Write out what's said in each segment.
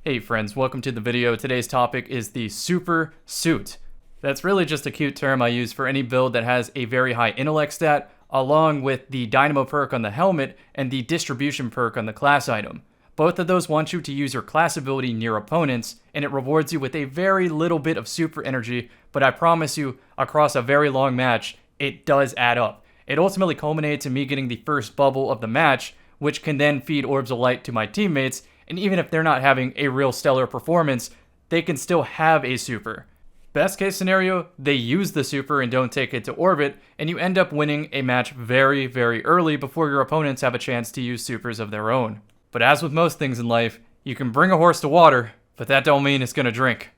Hey friends, welcome to the video. Today's topic is the super suit. That's really just a cute term I use for any build that has a very high intellect stat, along with the dynamo perk on the helmet and the distribution perk on the class item. Both of those want you to use your class ability near opponents, and it rewards you with a very little bit of super energy, but I promise you, across a very long match, it does add up. It ultimately culminates in me getting the first bubble of the match, which can then feed orbs of light to my teammates, and even if they're not having a real stellar performance, they can still have a super. Best case scenario, they use the super and don't take it to orbit, and you end up winning a match very, very early before your opponents have a chance to use supers of their own. But as with most things in life, you can bring a horse to water, but that don't mean it's gonna drink.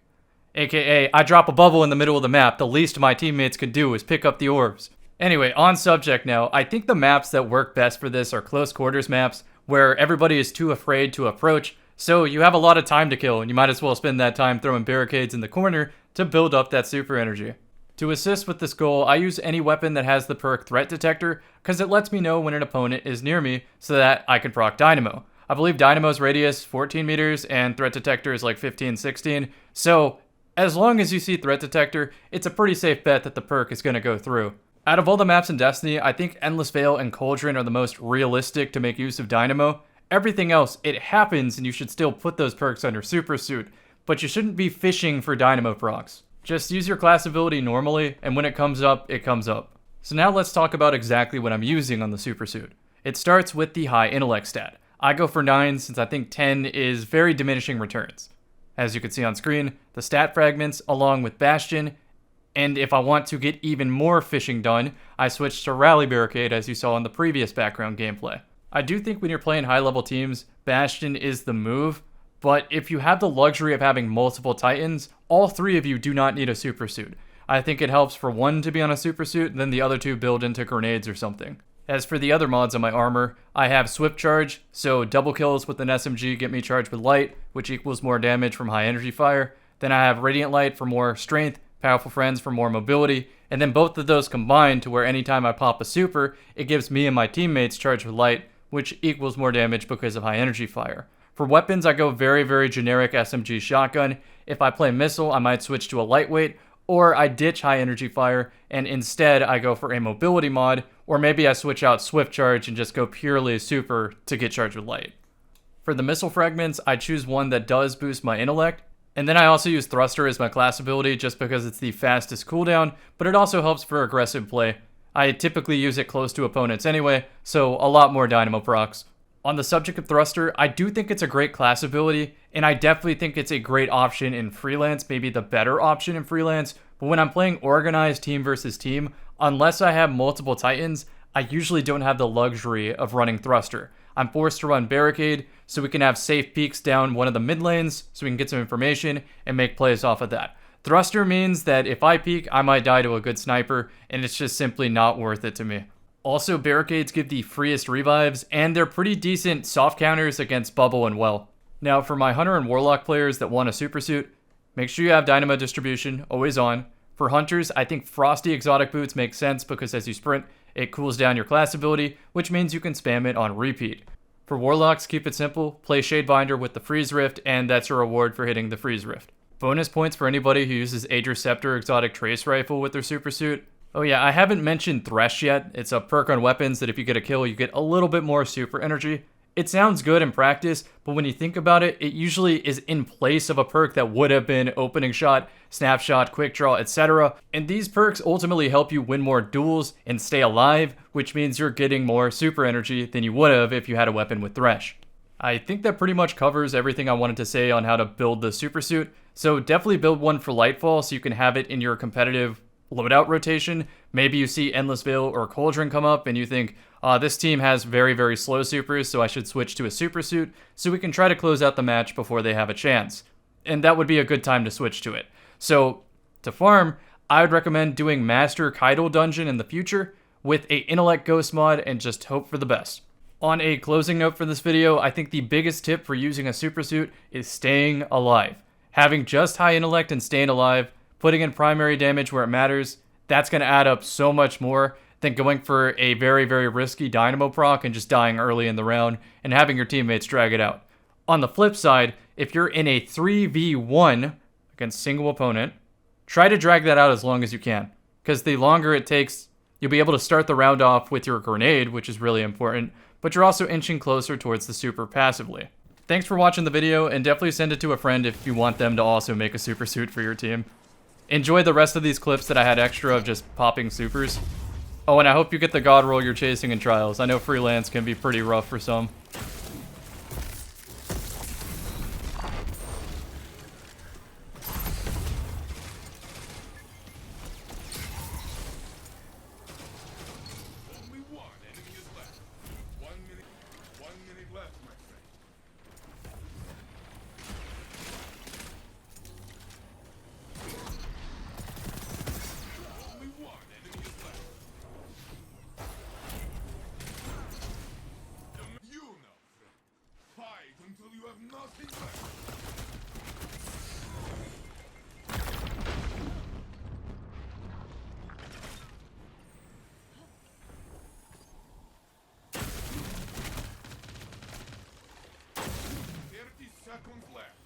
AKA, I drop a bubble in the middle of the map, the least my teammates can do is pick up the orbs. Anyway, on subject now, I think the maps that work best for this are close quarters maps, where everybody is too afraid to approach, so you have a lot of time to kill, and you might as well spend that time throwing barricades in the corner to build up that super energy. To assist with this goal, I use any weapon that has the perk Threat Detector, because it lets me know when an opponent is near me, so that I can proc Dynamo. I believe Dynamo's radius 14 meters, and Threat Detector is like 15, 16, so as long as you see Threat Detector, it's a pretty safe bet that the perk is going to go through. Out of all the maps in Destiny, I think Endless Veil and Cauldron are the most realistic to make use of Dynamo. Everything else, it happens and you should still put those perks under Super Suit, but you shouldn't be fishing for Dynamo procs. Just use your class ability normally, and when it comes up, it comes up. So now let's talk about exactly what I'm using on the Super Suit. It starts with the high intellect stat. I go for 9 since I think 10 is very diminishing returns. As you can see on screen, the stat fragments along with Bastion, and if I want to get even more fishing done, I switch to Rally Barricade as you saw in the previous background gameplay. I do think when you're playing high level teams, Bastion is the move, but if you have the luxury of having multiple Titans, all three of you do not need a super suit. I think it helps for one to be on a super suit, then the other two build into grenades or something. As for the other mods on my armor, I have Swift Charge, so double kills with an SMG get me charged with light, which equals more damage from high energy fire. Then I have Radiant Light for more strength, Powerful Friends for more mobility, and then both of those combine to where anytime I pop a super, it gives me and my teammates charged with light, which equals more damage because of high energy fire. For weapons, I go very, very generic SMG shotgun. If I play missile, I might switch to a lightweight, or I ditch high energy fire, and instead I go for a mobility mod, or maybe I switch out Swift Charge and just go purely super to get charged with light. For the missile fragments, I choose one that does boost my intellect, and then I also use Thruster as my class ability just because it's the fastest cooldown, but it also helps for aggressive play. I typically use it close to opponents anyway, so a lot more Dynamo procs. On the subject of Thruster, I do think it's a great class ability, and I definitely think it's a great option in Freelance, maybe the better option in Freelance, but when I'm playing organized team versus team, unless I have multiple Titans, I usually don't have the luxury of running Thruster. I'm forced to run Barricade, so we can have safe peeks down one of the mid lanes, so we can get some information and make plays off of that. Thruster means that if I peek, I might die to a good sniper, and it's just simply not worth it to me. Also, Barricades give the freest revives, and they're pretty decent soft counters against Bubble and Well. Now, for my Hunter and Warlock players that want a super suit, make sure you have Dynamo distribution, always on. For Hunters, I think Frosty Exotic Boots make sense because as you sprint, it cools down your class ability, which means you can spam it on repeat. For Warlocks, keep it simple, play Shadebinder with the Freeze Rift, and that's your reward for hitting the Freeze Rift. Bonus points for anybody who uses Aegir Scepter Exotic Trace Rifle with their super suit. Oh yeah, I haven't mentioned Thresh yet. It's a perk on weapons that if you get a kill, you get a little bit more super energy. It sounds good in practice, but when you think about it, it usually is in place of a perk that would have been Opening Shot, Snapshot, Quick Draw, etc. And these perks ultimately help you win more duels and stay alive, which means you're getting more super energy than you would have if you had a weapon with Thresh. I think that pretty much covers everything I wanted to say on how to build the super suit, so definitely build one for Lightfall so you can have it in your competitive loadout rotation. Maybe you see Endless Veil or Cauldron come up and you think, this team has very, very slow supers, so I should switch to a super suit so we can try to close out the match before they have a chance. And that would be a good time to switch to it. So, to farm, I would recommend doing Master Kydal Dungeon in the future with a Intellect Ghost mod and just hope for the best. On a closing note for this video, I think the biggest tip for using a super suit is staying alive. Having just high intellect and staying alive, putting in primary damage where it matters, that's going to add up so much more than going for a very, very risky Dynamo proc and just dying early in the round and having your teammates drag it out. On the flip side, if you're in a 3v1 against single opponent, try to drag that out as long as you can. Because the longer it takes, you'll be able to start the round off with your grenade, which is really important, but you're also inching closer towards the super passively. Thanks for watching the video, and definitely send it to a friend if you want them to also make a super suit for your team. Enjoy the rest of these clips that I had extra of just popping supers. Oh, and I hope you get the god roll you're chasing in Trials. I know freelance can be pretty rough for some. Until you have nothing left. Seconds left.